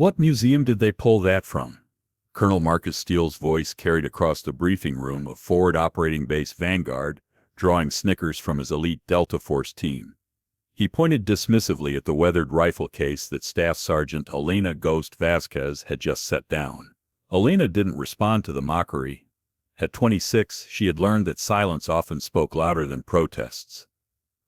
What museum did they pull that from? Colonel Marcus Steele's voice carried across the briefing room of Forward Operating Base Vanguard, drawing snickers from his elite Delta Force team. He pointed dismissively at the weathered rifle case that Staff Sergeant Elena "Ghost" Vasquez had just set down. Elena didn't respond to the mockery. At 26, she had learned that silence often spoke louder than protests.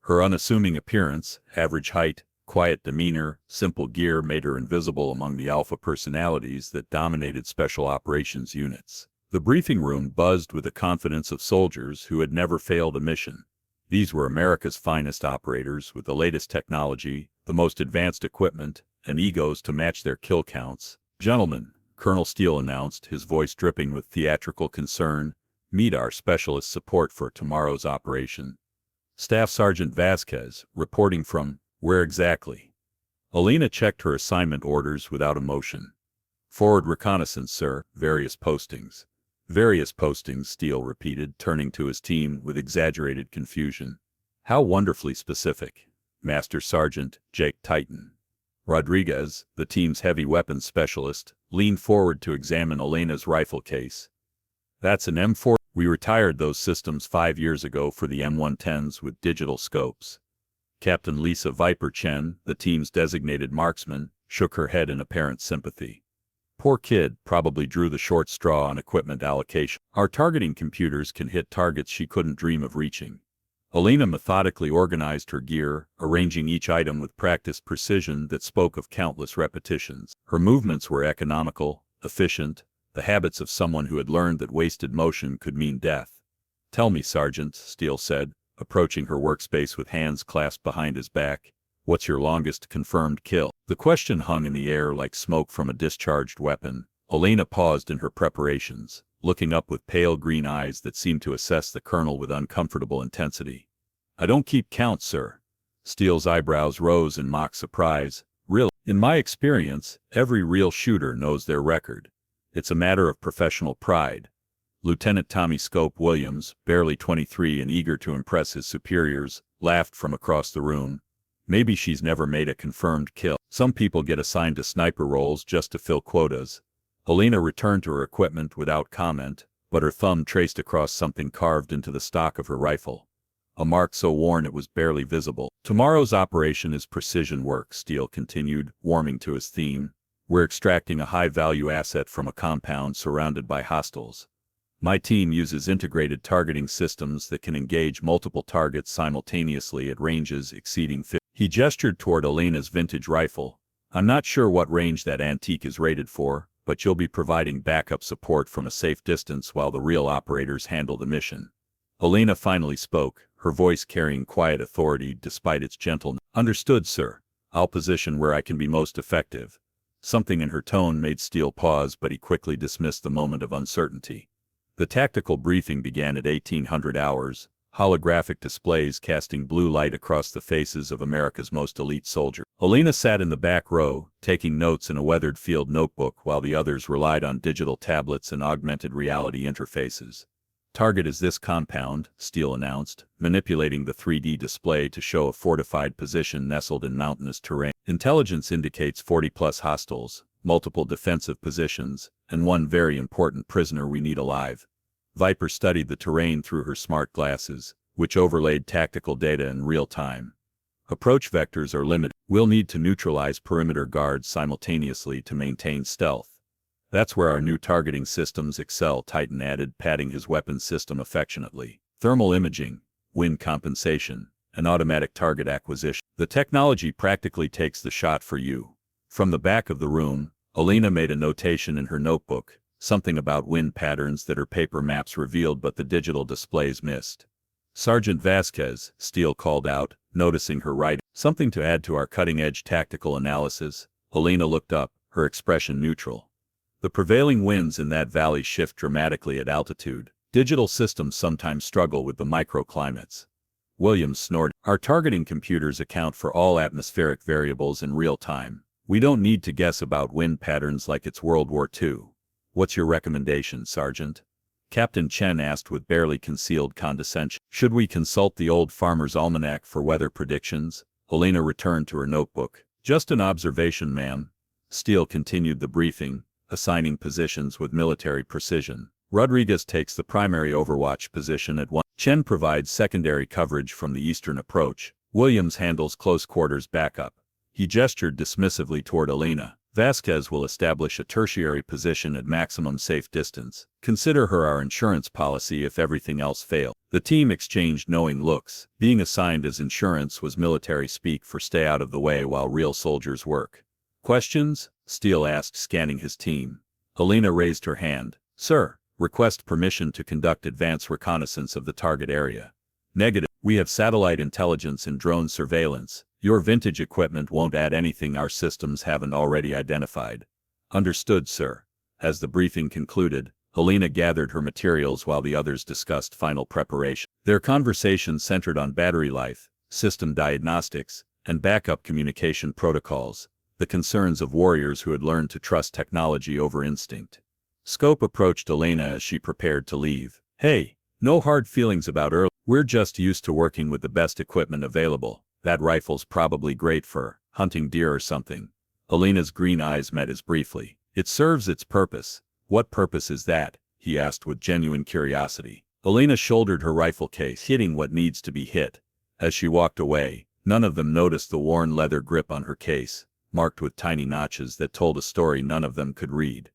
Her unassuming appearance, average height, quiet demeanor, simple gear made her invisible among the alpha personalities that dominated special operations units. The briefing room buzzed with the confidence of soldiers who had never failed a mission. These were America's finest operators with the latest technology, the most advanced equipment, and egos to match their kill counts. "Gentlemen," Colonel Steele announced, his voice dripping with theatrical concern, "meet our specialist support for tomorrow's operation. Staff Sergeant Vasquez, reporting from..." "Where exactly?" Elena checked her assignment orders without emotion. "Forward reconnaissance, sir. Various postings." "Various postings," Steele repeated, turning to his team with exaggerated confusion. "How wonderfully specific." Master Sergeant Jake Titan Rodriguez, the team's heavy weapons specialist, leaned forward to examine Elena's rifle case. "That's an M4. We retired those systems 5 years ago for the M110s with digital scopes." Captain Lisa Viper Chen, the team's designated marksman, shook her head in apparent sympathy. "Poor kid, probably drew the short straw on equipment allocation. Our targeting computers can hit targets she couldn't dream of reaching." Elena methodically organized her gear, arranging each item with practiced precision that spoke of countless repetitions. Her movements were economical, efficient, the habits of someone who had learned that wasted motion could mean death. "Tell me, Sergeant," Steele said, approaching her workspace with hands clasped behind his back, "what's your longest confirmed kill?" The question hung in the air like smoke from a discharged weapon. Elena paused in her preparations, looking up with pale green eyes that seemed to assess the colonel with uncomfortable intensity. "I don't keep count, sir." Steele's eyebrows rose in mock surprise. "Really? In my experience, every real shooter knows their record. It's a matter of professional pride." Lieutenant Tommy Scope Williams, barely 23 and eager to impress his superiors, laughed from across the room. "Maybe she's never made a confirmed kill. Some people get assigned to sniper roles just to fill quotas." Elena returned to her equipment without comment, but her thumb traced across something carved into the stock of her rifle. A mark so worn it was barely visible. "Tomorrow's operation is precision work," Steele continued, warming to his theme. "We're extracting a high-value asset from a compound surrounded by hostiles. My team uses integrated targeting systems that can engage multiple targets simultaneously at ranges exceeding 50. He gestured toward Elena's vintage rifle. "I'm not sure what range that antique is rated for, but you'll be providing backup support from a safe distance while the real operators handle the mission." Elena finally spoke, her voice carrying quiet authority despite its gentleness. "Understood, sir. I'll position where I can be most effective." Something in her tone made Steele pause, but he quickly dismissed the moment of uncertainty. The tactical briefing began at 1800 hours, holographic displays casting blue light across the faces of America's most elite soldiers. Elena sat in the back row, taking notes in a weathered field notebook while the others relied on digital tablets and augmented reality interfaces. "Target is this compound," Steele announced, manipulating the 3D display to show a fortified position nestled in mountainous terrain. "Intelligence indicates 40+ hostiles, multiple defensive positions, and one very important prisoner we need alive." Viper studied the terrain through her smart glasses, which overlaid tactical data in real time. "Approach vectors are limited. We'll need to neutralize perimeter guards simultaneously to maintain stealth. That's where our new targeting systems excel," Titan added, patting his weapons system affectionately. "Thermal imaging, wind compensation, and automatic target acquisition. The technology practically takes the shot for you." From the back of the room, Elena made a notation in her notebook, something about wind patterns that her paper maps revealed but the digital displays missed. "Sergeant Vasquez," Steele called out, noticing her writing. "Something to add to our cutting-edge tactical analysis." Elena looked up, her expression neutral. "The prevailing winds in that valley shift dramatically at altitude. Digital systems sometimes struggle with the microclimates." Williams snorted. "Our targeting computers account for all atmospheric variables in real time. We don't need to guess about wind patterns like it's World War II. What's your recommendation, Sergeant?" Captain Chen asked with barely concealed condescension. "Should we consult the old Farmer's Almanac for weather predictions?" Elena returned to her notebook. "Just an observation, ma'am." Steele continued the briefing, assigning positions with military precision. Rodriguez takes the primary overwatch position at 1. Chen provides secondary coverage from the eastern approach. Williams handles close quarters backup. He gestured dismissively toward Elena. Vasquez will establish a tertiary position at maximum safe distance. Consider her our insurance policy if everything else fails. The team exchanged knowing looks. Being assigned as insurance was military speak for stay out of the way while real soldiers work. Questions? Steele asked, scanning his team. Elena raised her hand. Sir, request permission to conduct advance reconnaissance of the target area. Negative. We have satellite intelligence and drone surveillance. Your vintage equipment won't add anything our systems haven't already identified. Understood, sir. As the briefing concluded, Elena gathered her materials while the others discussed final preparation. Their conversation centered on battery life, system diagnostics, and backup communication protocols, the concerns of warriors who had learned to trust technology over instinct. Scope approached Elena as she prepared to leave. Hey, no hard feelings about early. We're just used to working with the best equipment available. That rifle's probably great for hunting deer or something. Elena's green eyes met his briefly. It serves its purpose. What purpose is that? He asked with genuine curiosity. Elena shouldered her rifle case, hitting what needs to be hit. As she walked away, none of them noticed the worn leather grip on her case, marked with tiny notches that told a story none of them could read.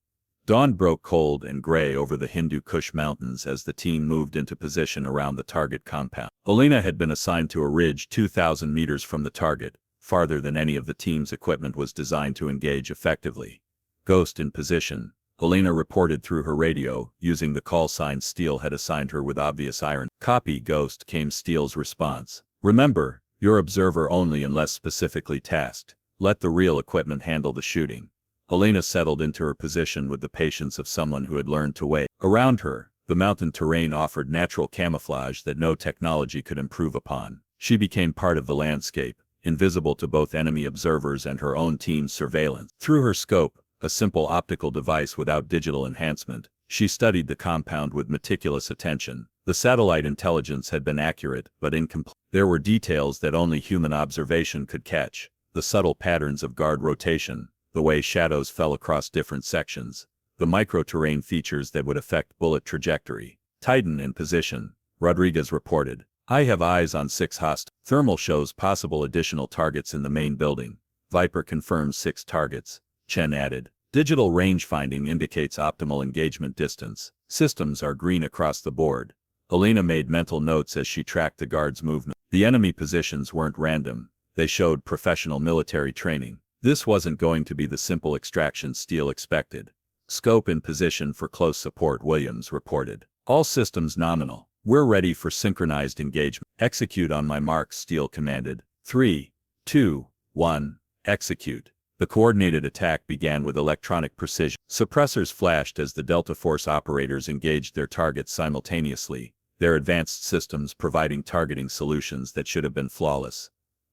Dawn broke cold and gray over the Hindu Kush Mountains as the team moved into position around the target compound. Elena had been assigned to a ridge 2,000 meters from the target, farther than any of the team's equipment was designed to engage effectively. Ghost in position, Elena reported through her radio, using the call sign Steele had assigned her with obvious irony. Copy, Ghost, came Steele's response. Remember, you're observer only unless specifically tasked. Let the real equipment handle the shooting. Elena settled into her position with the patience of someone who had learned to wait. Around her, the mountain terrain offered natural camouflage that no technology could improve upon. She became part of the landscape, invisible to both enemy observers and her own team's surveillance. Through her scope, a simple optical device without digital enhancement, she studied the compound with meticulous attention. The satellite intelligence had been accurate, but incomplete. There were details that only human observation could catch. The subtle patterns of guard rotation, the way shadows fell across different sections, the micro-terrain features that would affect bullet trajectory. Titan in position, Rodriguez reported. I have eyes on 6 hostiles. Thermal shows possible additional targets in the main building. Viper confirms 6 targets. Chen added. Digital range finding indicates optimal engagement distance. Systems are green across the board. Elena made mental notes as she tracked the guards' movement. The enemy positions weren't random. They showed professional military training. This wasn't going to be the simple extraction Steele expected. Scope in position for close support, Williams reported. All systems nominal. We're ready for synchronized engagement. Execute on my mark, Steele commanded. 3, 2, 1, execute. The coordinated attack began with electronic precision. Suppressors flashed as the Delta Force operators engaged their targets simultaneously, their advanced systems providing targeting solutions that should have been flawless.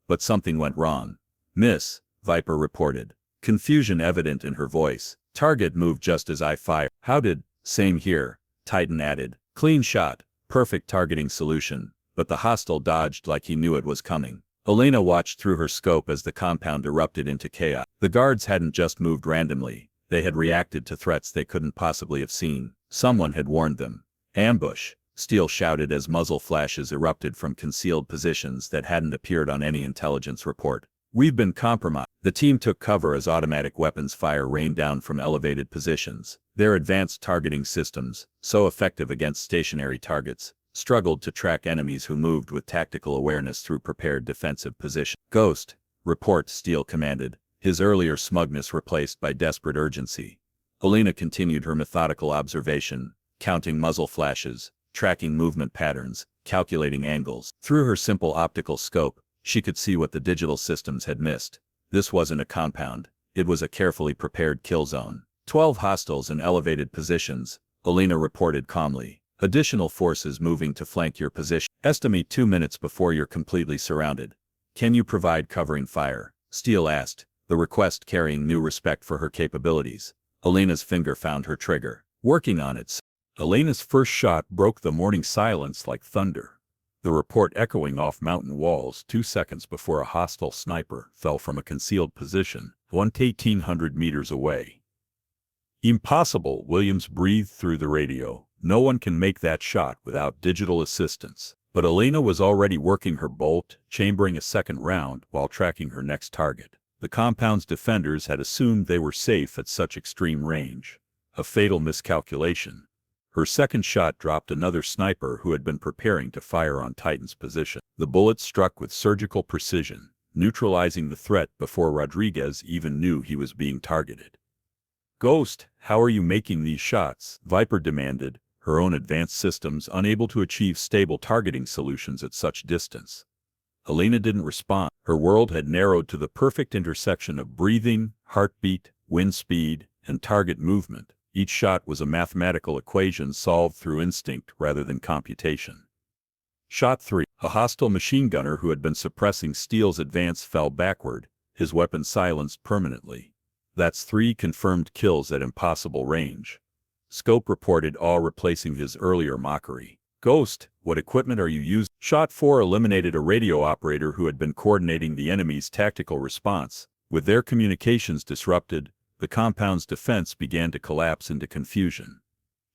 But something went wrong. Miss, Viper reported. Confusion evident in her voice. Target moved just as I fired. How did? Same here, Titan added. Clean shot, perfect targeting solution, but the hostile dodged like he knew it was coming. Elena watched through her scope as the compound erupted into chaos. The guards hadn't just moved randomly, they had reacted to threats they couldn't possibly have seen. Someone had warned them. Ambush, Steele shouted as muzzle flashes erupted from concealed positions that hadn't appeared on any intelligence report. We've been compromised. The team took cover as automatic weapons fire rained down from elevated positions. Their advanced targeting systems, so effective against stationary targets, struggled to track enemies who moved with tactical awareness through prepared defensive positions. Ghost, report, Steele commanded, his earlier smugness replaced by desperate urgency. Elena continued her methodical observation, counting muzzle flashes, tracking movement patterns, calculating angles. Through her simple optical scope, she could see what the digital systems had missed. This wasn't a compound, it was a carefully prepared kill zone. 12 hostiles in elevated positions, Elena reported calmly. Additional forces moving to flank your position. Estimate 2 minutes before you're completely surrounded. Can you provide covering fire? Steele asked, the request carrying new respect for her capabilities. Elena's finger found her trigger. Working on it. Elena's first shot broke the morning silence like thunder. The report echoing off mountain walls 2 seconds before a hostile sniper fell from a concealed position. 1,800 meters away. Impossible, Williams breathed through the radio. No one can make that shot without digital assistance. But Elena was already working her bolt, chambering a second round while tracking her next target. The compound's defenders had assumed they were safe at such extreme range. A fatal miscalculation. Her second shot dropped another sniper who had been preparing to fire on Titan's position. The bullet struck with surgical precision, neutralizing the threat before Rodriguez even knew he was being targeted. "Ghost, how are you making these shots?" Viper demanded, her own advanced systems unable to achieve stable targeting solutions at such distance. Elena didn't respond. Her world had narrowed to the perfect intersection of breathing, heartbeat, wind speed, and target movement. Each shot was a mathematical equation solved through instinct rather than computation. Shot 3. A hostile machine gunner who had been suppressing Steele's advance fell backward, his weapon silenced permanently. That's 3 confirmed kills at impossible range. Scope reported, all replacing his earlier mockery. "Ghost, what equipment are you using?" Shot 4 eliminated a radio operator who had been coordinating the enemy's tactical response. With their communications disrupted, the compound's defense began to collapse into confusion.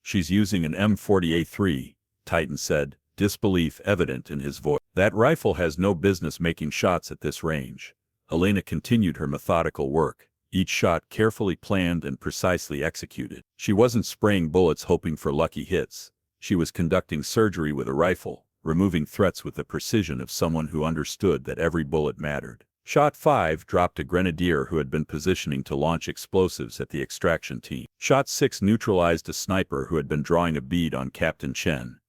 "She's using an M40A3, Titan said, disbelief evident in his voice. "That rifle has no business making shots at this range." Elena continued her methodical work, each shot carefully planned and precisely executed. She wasn't spraying bullets hoping for lucky hits. She was conducting surgery with a rifle, removing threats with the precision of someone who understood that every bullet mattered. Shot 5 dropped a grenadier who had been positioning to launch explosives at the extraction team. Shot 6 neutralized a sniper who had been drawing a bead on Captain Chen.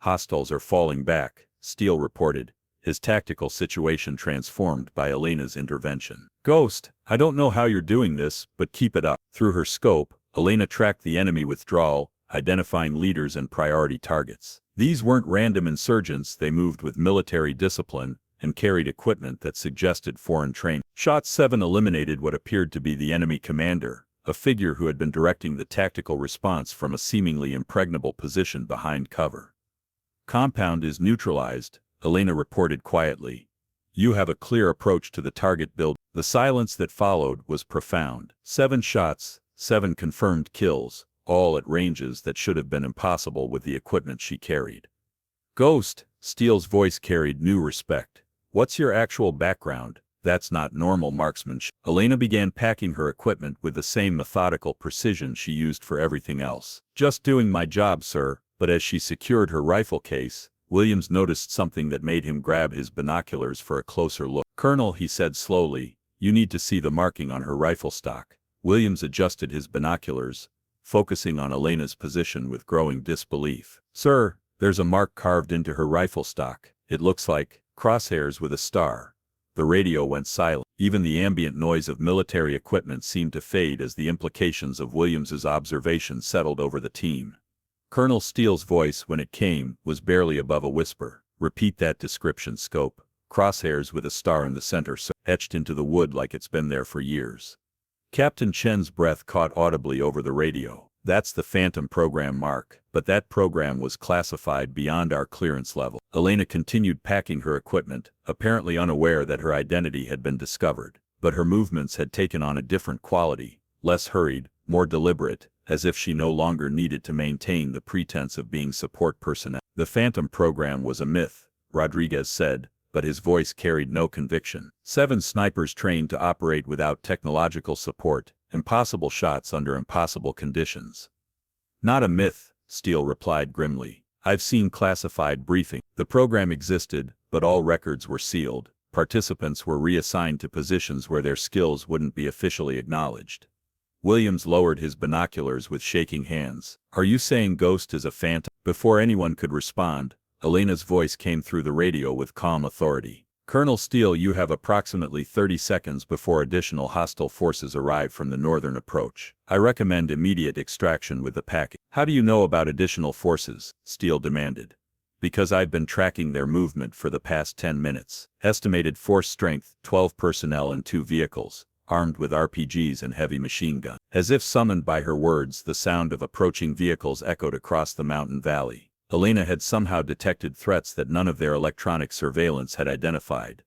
"Hostiles are falling back," Steele reported, his tactical situation transformed by Elena's intervention. "Ghost, I don't know how you're doing this, but keep it up." Through her scope, Elena tracked the enemy withdrawal, identifying leaders and priority targets. These weren't random insurgents, they moved with military discipline and carried equipment that suggested foreign training. Shot 7 eliminated what appeared to be the enemy commander, a figure who had been directing the tactical response from a seemingly impregnable position behind cover. "Compound is neutralized," Elena reported quietly. "You have a clear approach to the target build." The silence that followed was profound. 7 shots, 7 confirmed kills, all at ranges that should have been impossible with the equipment she carried. "Ghost," Steele's voice carried new respect. "What's your actual background?" "That's not normal marksmanship." Elena began packing her equipment with the same methodical precision she used for everything else. "Just doing my job, sir." But as she secured her rifle case, Williams noticed something that made him grab his binoculars for a closer look. "Colonel," he said slowly, "you need to see the marking on her rifle stock." Williams adjusted his binoculars, focusing on Elena's position with growing disbelief. "Sir, there's a mark carved into her rifle stock. It looks like crosshairs with a star." The radio went silent. Even the ambient noise of military equipment seemed to fade as the implications of Williams's observation settled over the team. Colonel Steele's voice, when it came, was barely above a whisper. "Repeat that description, Scope." "Crosshairs with a star in the center, sir." "Etched into the wood like it's been there for years." Captain Chen's breath caught audibly over the radio. "That's the Phantom program mark, but that program was classified beyond our clearance level." Elena continued packing her equipment, apparently unaware that her identity had been discovered. But her movements had taken on a different quality, less hurried, more deliberate, as if she no longer needed to maintain the pretense of being support personnel. "The Phantom program was a myth," Rodriguez said, but his voice carried no conviction. 7 snipers trained to operate without technological support, impossible shots under impossible conditions. "Not a myth," Steele replied grimly. "I've seen classified briefing. The program existed, but all records were sealed. Participants were reassigned to positions where their skills wouldn't be officially acknowledged." Williams lowered his binoculars with shaking hands. "Are you saying Ghost is a phantom?" Before anyone could respond, Elena's voice came through the radio with calm authority. "Colonel Steele, you have approximately 30 seconds before additional hostile forces arrive from the northern approach. I recommend immediate extraction with the package." "How do you know about additional forces?" Steele demanded. "Because I've been tracking their movement for the past 10 minutes. Estimated force strength, 12 personnel and 2 vehicles, armed with RPGs and heavy machine guns." As if summoned by her words, the sound of approaching vehicles echoed across the mountain valley. Elena had somehow detected threats that none of their electronic surveillance had identified.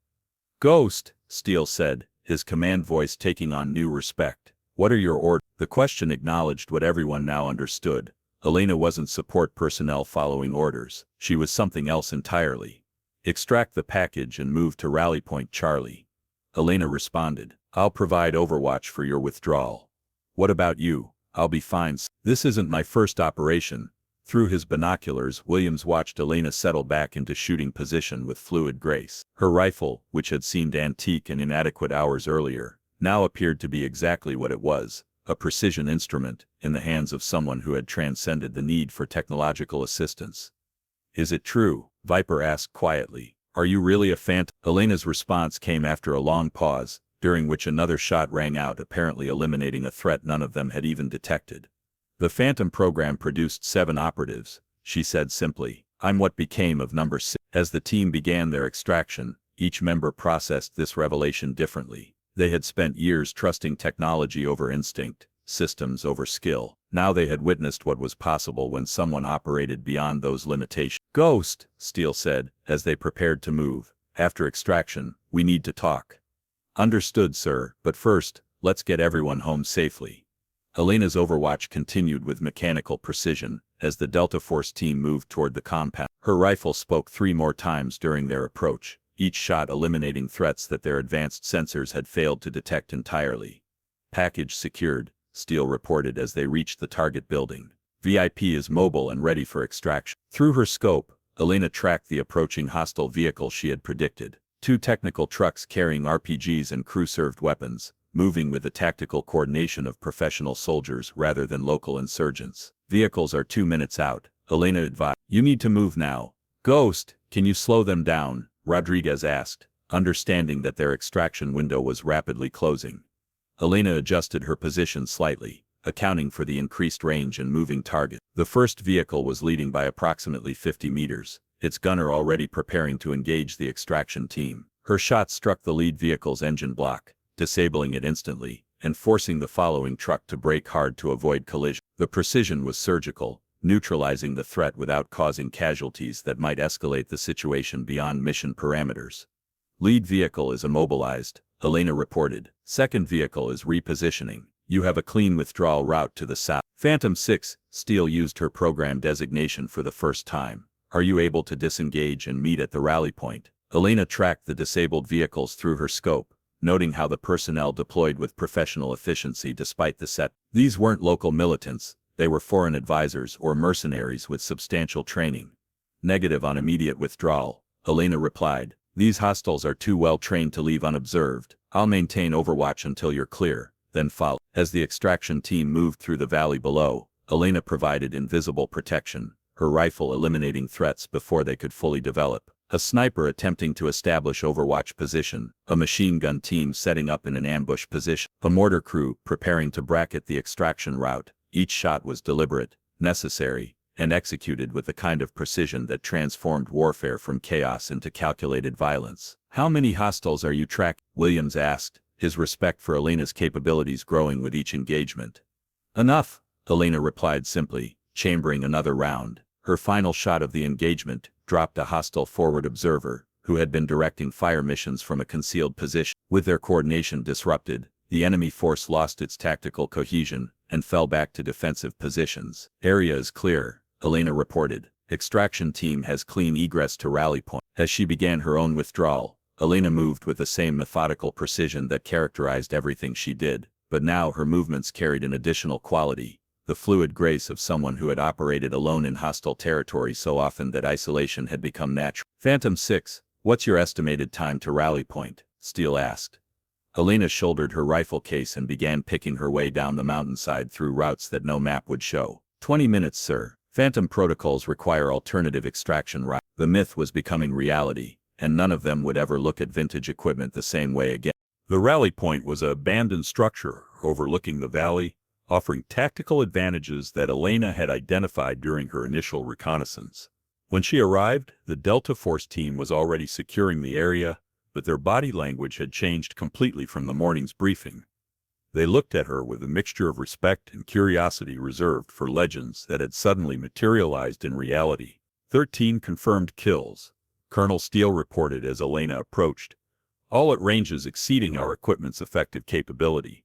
"Ghost," Steele said, his command voice taking on new respect. "What are your orders?" The question acknowledged what everyone now understood. Elena wasn't support personnel following orders. She was something else entirely. "Extract the package and move to Rally Point Charlie." Elena responded. "I'll provide overwatch for your withdrawal." "What about you?" "I'll be fine. This isn't my first operation." Through his binoculars, Williams watched Elena settle back into shooting position with fluid grace. Her rifle, which had seemed antique and inadequate hours earlier, now appeared to be exactly what it was, a precision instrument, in the hands of someone who had transcended the need for technological assistance. "Is it true?" Viper asked quietly. "Are you really a phantom?" Elena's response came after a long pause, during which another shot rang out, apparently eliminating a threat none of them had even detected. "The Phantom program produced 7 operatives," she said simply. "I'm what became of number 6. As the team began their extraction, each member processed this revelation differently. They had spent years trusting technology over instinct, systems over skill. Now they had witnessed what was possible when someone operated beyond those limitations. "Ghost," Steele said, as they prepared to move. "After extraction, we need to talk." "Understood, sir, but first, let's get everyone home safely." Elena's overwatch continued with mechanical precision, as the Delta Force team moved toward the compound. Her rifle spoke 3 more times during their approach, each shot eliminating threats that their advanced sensors had failed to detect entirely. "Package secured," Steele reported as they reached the target building. "VIP is mobile and ready for extraction." Through her scope, Elena tracked the approaching hostile vehicle she had predicted. 2 technical trucks carrying RPGs and crew-served weapons, moving with the tactical coordination of professional soldiers rather than local insurgents. "Vehicles are 2 minutes out," Elena advised. "You need to move now." "Ghost, can you slow them down?" Rodriguez asked, understanding that their extraction window was rapidly closing. Elena adjusted her position slightly, accounting for the increased range and moving target. The first vehicle was leading by approximately 50 meters, its gunner already preparing to engage the extraction team. Her shot struck the lead vehicle's engine block, disabling it instantly, and forcing the following truck to brake hard to avoid collision. The precision was surgical, neutralizing the threat without causing casualties that might escalate the situation beyond mission parameters. "Lead vehicle is immobilized," Elena reported. "Second vehicle is repositioning. You have a clean withdrawal route to the south." "Phantom 6, Steele used her program designation for the first time. "Are you able to disengage and meet at the rally point?" Elena tracked the disabled vehicles through her scope, noting how the personnel deployed with professional efficiency despite the set. These weren't local militants, they were foreign advisors or mercenaries with substantial training. "Negative on immediate withdrawal," Elena replied. "These hostiles are too well trained to leave unobserved. I'll maintain overwatch until you're clear, then follow." As the extraction team moved through the valley below, Elena provided invisible protection, her rifle eliminating threats before they could fully develop. A sniper attempting to establish overwatch position, a machine gun team setting up in an ambush position, a mortar crew preparing to bracket the extraction route. Each shot was deliberate, necessary, and executed with the kind of precision that transformed warfare from chaos into calculated violence. "How many hostiles are you tracking?" Williams asked, his respect for Elena's capabilities growing with each engagement. "Enough," Elena replied simply, chambering another round. Her final shot of the engagement dropped a hostile forward observer, who had been directing fire missions from a concealed position. With their coordination disrupted, the enemy force lost its tactical cohesion and fell back to defensive positions. "Area is clear," Elena reported. "Extraction team has clean egress to rally point." As she began her own withdrawal, Elena moved with the same methodical precision that characterized everything she did, but now her movements carried an additional quality, the fluid grace of someone who had operated alone in hostile territory so often that isolation had become natural. "Phantom 6, what's your estimated time to rally point?" Steele asked. Elena shouldered her rifle case and began picking her way down the mountainside through routes that no map would show. 20 minutes, sir. Phantom protocols require alternative extraction routes." The myth was becoming reality, and none of them would ever look at vintage equipment the same way again. The rally point was an abandoned structure overlooking the valley, offering tactical advantages that Elena had identified during her initial reconnaissance. When she arrived, the Delta Force team was already securing the area, but their body language had changed completely from the morning's briefing. They looked at her with a mixture of respect and curiosity reserved for legends that had suddenly materialized in reality. 13 confirmed kills, Colonel Steele reported as Elena approached. all at ranges exceeding our equipment's effective capability,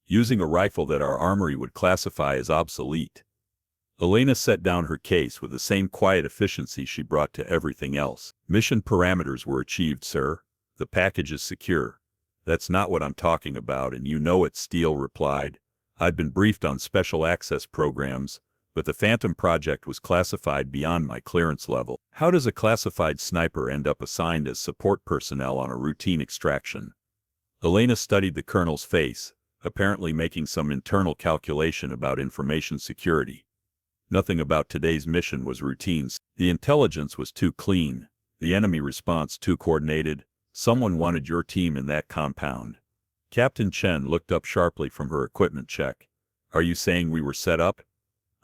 using a rifle that our armory would classify as obsolete. Elena set down her case with the same quiet efficiency she brought to everything else. Mission parameters were achieved, sir. The package is secure. That's not what I'm talking about, and you know it, Steele replied. I'd been briefed on special access programs, but the Phantom project was classified beyond my clearance level. How does a classified sniper end up assigned as support personnel on a routine extraction? Elena studied the colonel's face, apparently making some internal calculation about information security. Nothing about today's mission was routine. The intelligence was too clean, the enemy response too coordinated. Someone wanted your team in that compound. Captain Chen looked up sharply from her equipment check. Are you saying we were set up?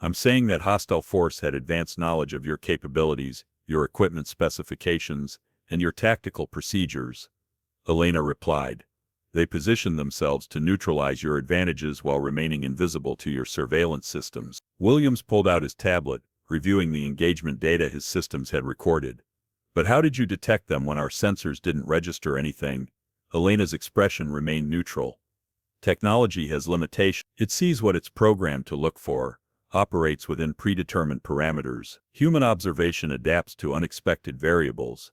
I'm saying that hostile force had advanced knowledge of your capabilities, your equipment specifications, and your tactical procedures. Elena replied. They positioned themselves to neutralize your advantages while remaining invisible to your surveillance systems. Williams pulled out his tablet, reviewing the engagement data his systems had recorded. But how did you detect them when our sensors didn't register anything? Elena's expression remained neutral. Technology has limitations. It sees what it's programmed to look for, operates within predetermined parameters. Human observation adapts to unexpected variables.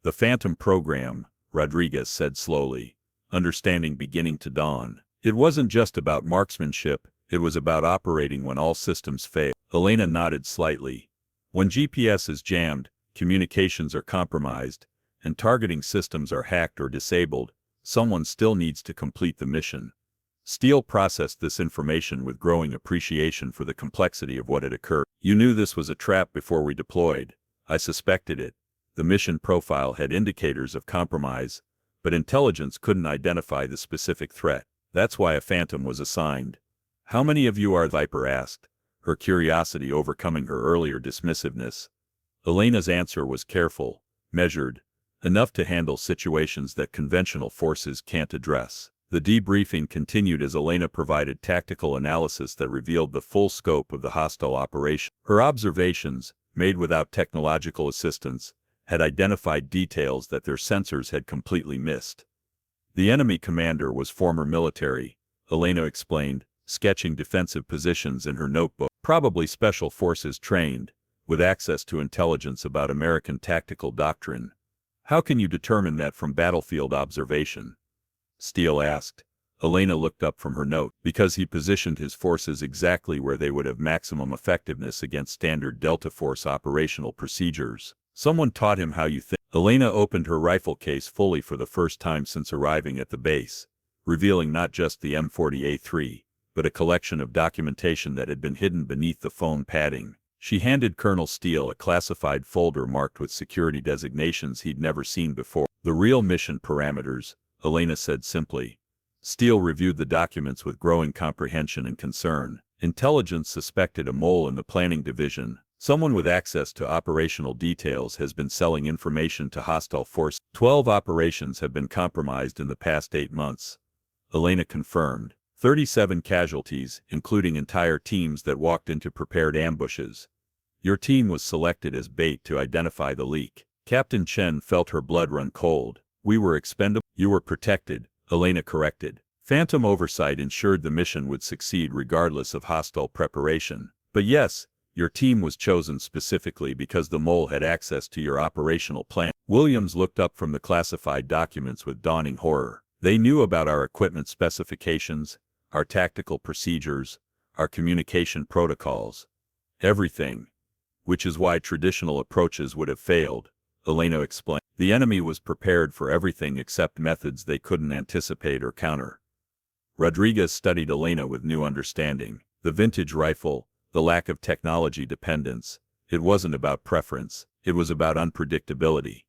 The Phantom program, Rodriguez said slowly, understanding beginning to dawn. It wasn't just about marksmanship, it was about operating when all systems fail. Elena nodded slightly. When GPS is jammed, communications are compromised, and targeting systems are hacked or disabled, someone still needs to complete the mission. Steele processed this information with growing appreciation for the complexity of what had occurred. You knew this was a trap before we deployed. I suspected it. The mission profile had indicators of compromise, but intelligence couldn't identify the specific threat. That's why a Phantom was assigned. How many of you are? Viper asked, her curiosity overcoming her earlier dismissiveness. Elena's answer was careful, measured, enough to handle situations that conventional forces can't address. The debriefing continued as Elena provided tactical analysis that revealed the full scope of the hostile operation. Her observations, made without technological assistance, had identified details that their sensors had completely missed. The enemy commander was former military, Elena explained, sketching defensive positions in her notebook. Probably special forces trained, with access to intelligence about American tactical doctrine. How can you determine that from battlefield observation? Steele asked. Elena looked up from her note. Because he positioned his forces exactly where they would have maximum effectiveness against standard Delta Force operational procedures. Someone taught him how you think. Elena opened her rifle case fully for the first time since arriving at the base, revealing not just the M40A3, but a collection of documentation that had been hidden beneath the foam padding. She handed Colonel Steele a classified folder marked with security designations he'd never seen before. The real mission parameters, Elena said simply. Steele reviewed the documents with growing comprehension and concern. Intelligence suspected a mole in the planning division. Someone with access to operational details has been selling information to hostile forces. 12 operations have been compromised in the past 8 months. Elena confirmed. 37 casualties, including entire teams that walked into prepared ambushes. Your team was selected as bait to identify the leak. Captain Chen felt her blood run cold. We were expendable. You were protected, Elena corrected. Phantom oversight ensured the mission would succeed regardless of hostile preparation. But yes, your team was chosen specifically because the mole had access to your operational plan. Williams looked up from the classified documents with dawning horror. They knew about our equipment specifications, our tactical procedures, our communication protocols. Everything. Which is why traditional approaches would have failed, Elena explained. The enemy was prepared for everything except methods they couldn't anticipate or counter. Rodriguez studied Elena with new understanding. The vintage rifle, the lack of technology dependence. It wasn't about preference, it was about unpredictability.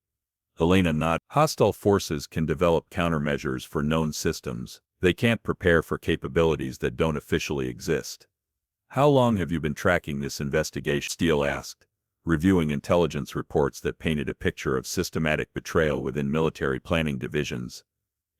Elena nodded. Hostile forces can develop countermeasures for known systems. They can't prepare for capabilities that don't officially exist. How long have you been tracking this investigation? Steele asked, reviewing intelligence reports that painted a picture of systematic betrayal within military planning divisions.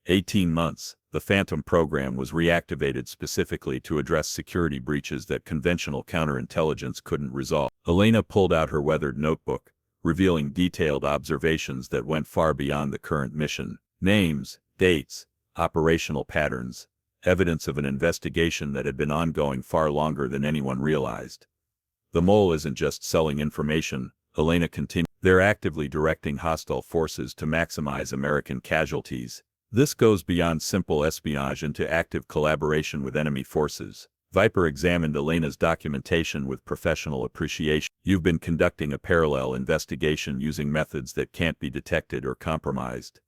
18 months. The Phantom program was reactivated specifically to address security breaches that conventional counterintelligence couldn't resolve. Elena pulled out her weathered notebook, revealing detailed observations that went far beyond the current mission. Names, dates, operational patterns, evidence of an investigation that had been ongoing far longer than anyone realized. The mole isn't just selling information, Elena continued. They're actively directing hostile forces to maximize American casualties. This goes beyond simple espionage into active collaboration with enemy forces. Viper examined Elena's documentation with professional appreciation. You've been conducting a parallel investigation using methods that can't be detected or compromised.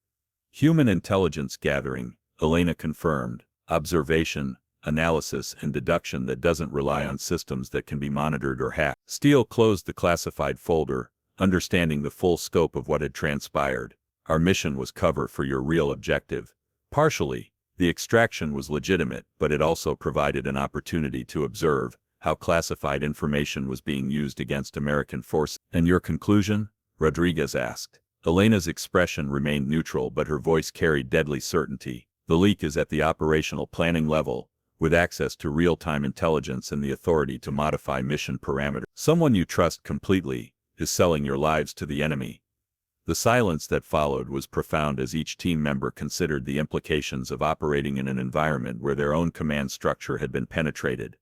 Human intelligence gathering, Elena confirmed. Observation, analysis, and deduction that doesn't rely on systems that can be monitored or hacked. Steele closed the classified folder, understanding the full scope of what had transpired. Our mission was cover for your real objective. Partially, the extraction was legitimate, but it also provided an opportunity to observe how classified information was being used against American forces. And your conclusion? Rodriguez asked. Elena's expression remained neutral, but her voice carried deadly certainty. The leak is at the operational planning level, with access to real-time intelligence and the authority to modify mission parameters. Someone you trust completely is selling your lives to the enemy. The silence that followed was profound as each team member considered the implications of operating in an environment where their own command structure had been penetrated.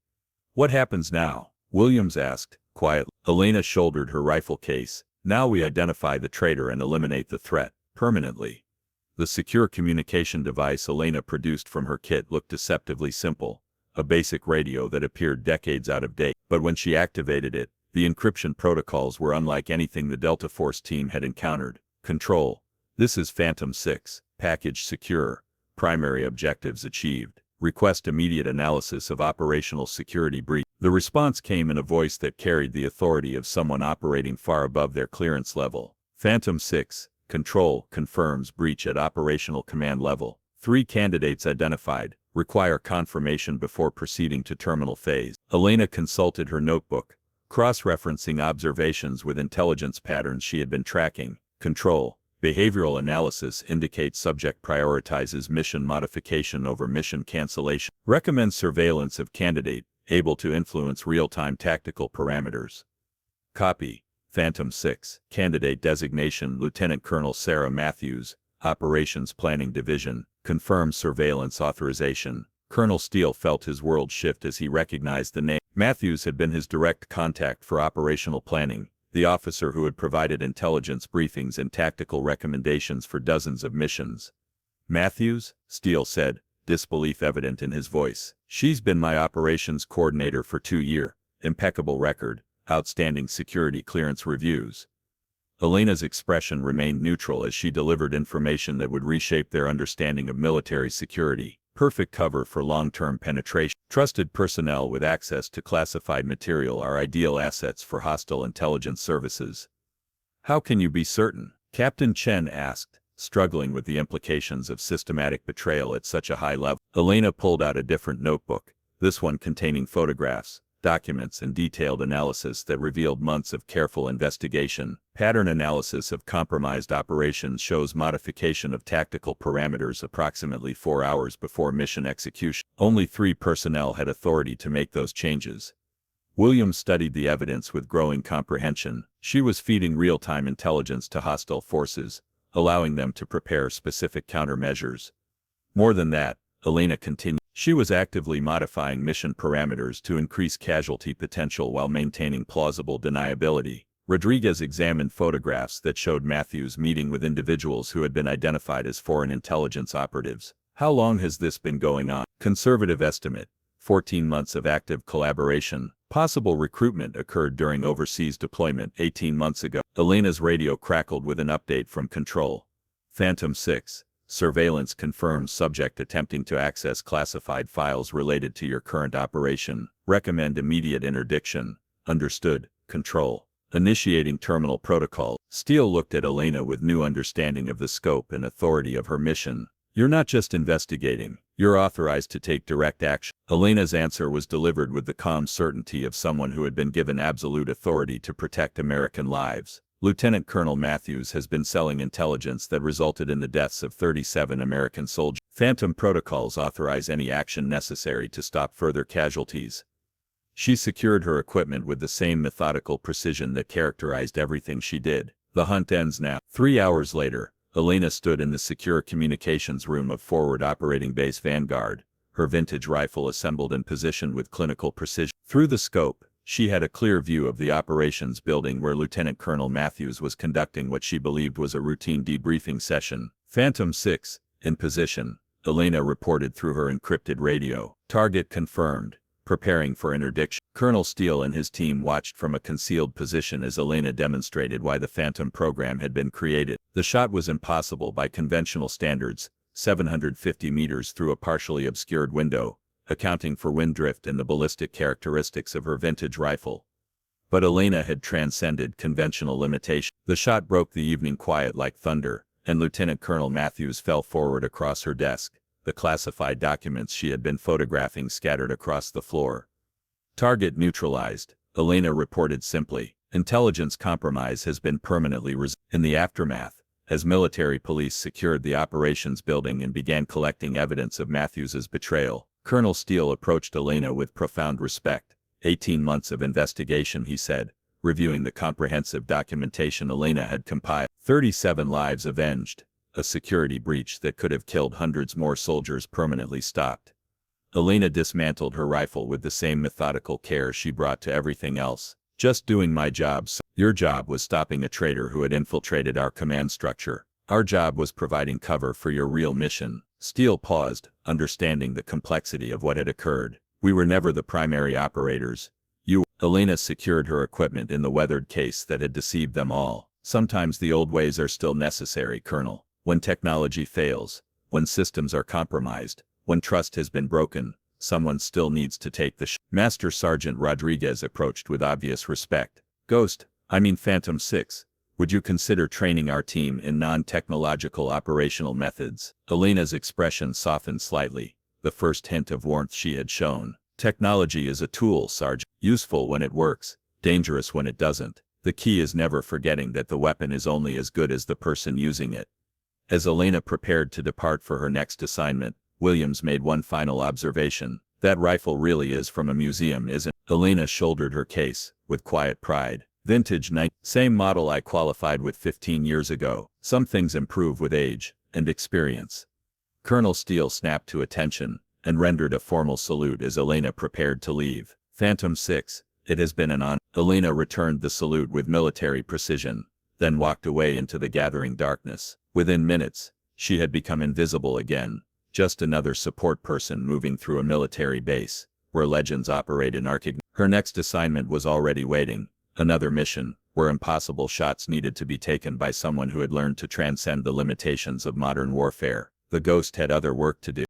What happens now? Williams asked, quietly. Elena shouldered her rifle case. Now we identify the traitor and eliminate the threat, permanently. The secure communication device Elena produced from her kit looked deceptively simple, a basic radio that appeared decades out of date. But when she activated it, the encryption protocols were unlike anything the Delta Force team had encountered. Control. This is Phantom 6. Package secure. Primary objectives achieved. Request immediate analysis of operational security breach. The response came in a voice that carried the authority of someone operating far above their clearance level. Phantom 6. Control confirms breach at operational command level. 3 candidates identified. Require confirmation before proceeding to terminal phase. Elena consulted her notebook, cross-referencing observations with intelligence patterns she had been tracking. Control. Behavioral analysis indicates subject prioritizes mission modification over mission cancellation. Recommends surveillance of candidate, able to influence real-time tactical parameters. Copy. Phantom 6. Candidate designation Lieutenant Colonel Sarah Matthews, Operations Planning Division, confirms surveillance authorization. Colonel Steele felt his world shift as he recognized the name. Matthews had been his direct contact for operational planning, the officer who had provided intelligence briefings and tactical recommendations for dozens of missions. Matthews? Steele said, disbelief evident in his voice. She's been my operations coordinator for 2 years. Impeccable record. Outstanding security clearance reviews. Elena's expression remained neutral as she delivered information that would reshape their understanding of military security. Perfect cover for long-term penetration. Trusted personnel with access to classified material are ideal assets for hostile intelligence services. How can you be certain? Captain Chen asked, struggling with the implications of systematic betrayal at such a high level. Elena pulled out a different notebook, this one containing photographs, documents, and detailed analysis that revealed months of careful investigation. Pattern analysis of compromised operations shows modification of tactical parameters approximately 4 hours before mission execution. Only 3 personnel had authority to make those changes. Williams studied the evidence with growing comprehension. She was feeding real-time intelligence to hostile forces, allowing them to prepare specific countermeasures. More than that, Elena continued. She was actively modifying mission parameters to increase casualty potential while maintaining plausible deniability. Rodriguez examined photographs that showed Matthews meeting with individuals who had been identified as foreign intelligence operatives. How long has this been going on? Conservative estimate. 14 months of active collaboration. Possible recruitment occurred during overseas deployment 18 months ago. Elena's radio crackled with an update from control. Phantom 6. Surveillance confirms subject attempting to access classified files related to your current operation. Recommend immediate interdiction. Understood. Control. Initiating terminal protocol. Steele looked at Elena with new understanding of the scope and authority of her mission. You're not just investigating. You're authorized to take direct action. Elena's answer was delivered with the calm certainty of someone who had been given absolute authority to protect American lives. Lieutenant Colonel Matthews has been selling intelligence that resulted in the deaths of 37 American soldiers. Phantom protocols authorize any action necessary to stop further casualties. She secured her equipment with the same methodical precision that characterized everything she did. The hunt ends now. 3 hours later, Elena stood in the secure communications room of Forward Operating Base Vanguard, her vintage rifle assembled and positioned with clinical precision. Through the scope, she had a clear view of the operations building where Lieutenant Colonel Matthews was conducting what she believed was a routine debriefing session. Phantom 6, in position, Elena reported through her encrypted radio. Target confirmed. Preparing for interdiction. Colonel Steele and his team watched from a concealed position as Elena demonstrated why the Phantom program had been created. The shot was impossible by conventional standards, 750 meters through a partially obscured window, accounting for wind drift and the ballistic characteristics of her vintage rifle. But Elena had transcended conventional limitation. The shot broke the evening quiet like thunder, and Lieutenant Colonel Matthews fell forward across her desk, the classified documents she had been photographing scattered across the floor. Target neutralized, Elena reported simply. Intelligence compromise has been permanently resolved. In the aftermath, as military police secured the operations building and began collecting evidence of Matthews's betrayal, Colonel Steele approached Elena with profound respect. 18 months of investigation, he said, reviewing the comprehensive documentation Elena had compiled. 37 lives avenged. A security breach that could have killed hundreds more soldiers permanently stopped. Elena dismantled her rifle with the same methodical care she brought to everything else. Just doing my job. Your job was stopping a traitor who had infiltrated our command structure. Our job was providing cover for your real mission. Steele paused, understanding the complexity of what had occurred. We were never the primary operators. Elena secured her equipment in the weathered case that had deceived them all. Sometimes the old ways are still necessary, Colonel. When technology fails, when systems are compromised, when trust has been broken, someone still needs to take the Master Sergeant Rodriguez approached with obvious respect. Phantom 6, would you consider training our team in non-technological operational methods? Elena's expression softened slightly, the first hint of warmth she had shown. Technology is a tool, Sergeant. Useful when it works, dangerous when it doesn't. The key is never forgetting that the weapon is only as good as the person using it. As Elena prepared to depart for her next assignment, Williams made one final observation. That rifle really is from a museum, isn't it? Elena shouldered her case, with quiet pride. Vintage same model I qualified with 15 years ago. Some things improve with age and experience. Colonel Steele snapped to attention, and rendered a formal salute as Elena prepared to leave. Phantom 6, it has been an honor. Elena returned the salute with military precision, then walked away into the gathering darkness. Within minutes, she had become invisible again, just another support person moving through a military base, where legends operate in arctic. Her next assignment was already waiting, another mission, where impossible shots needed to be taken by someone who had learned to transcend the limitations of modern warfare. The Ghost had other work to do.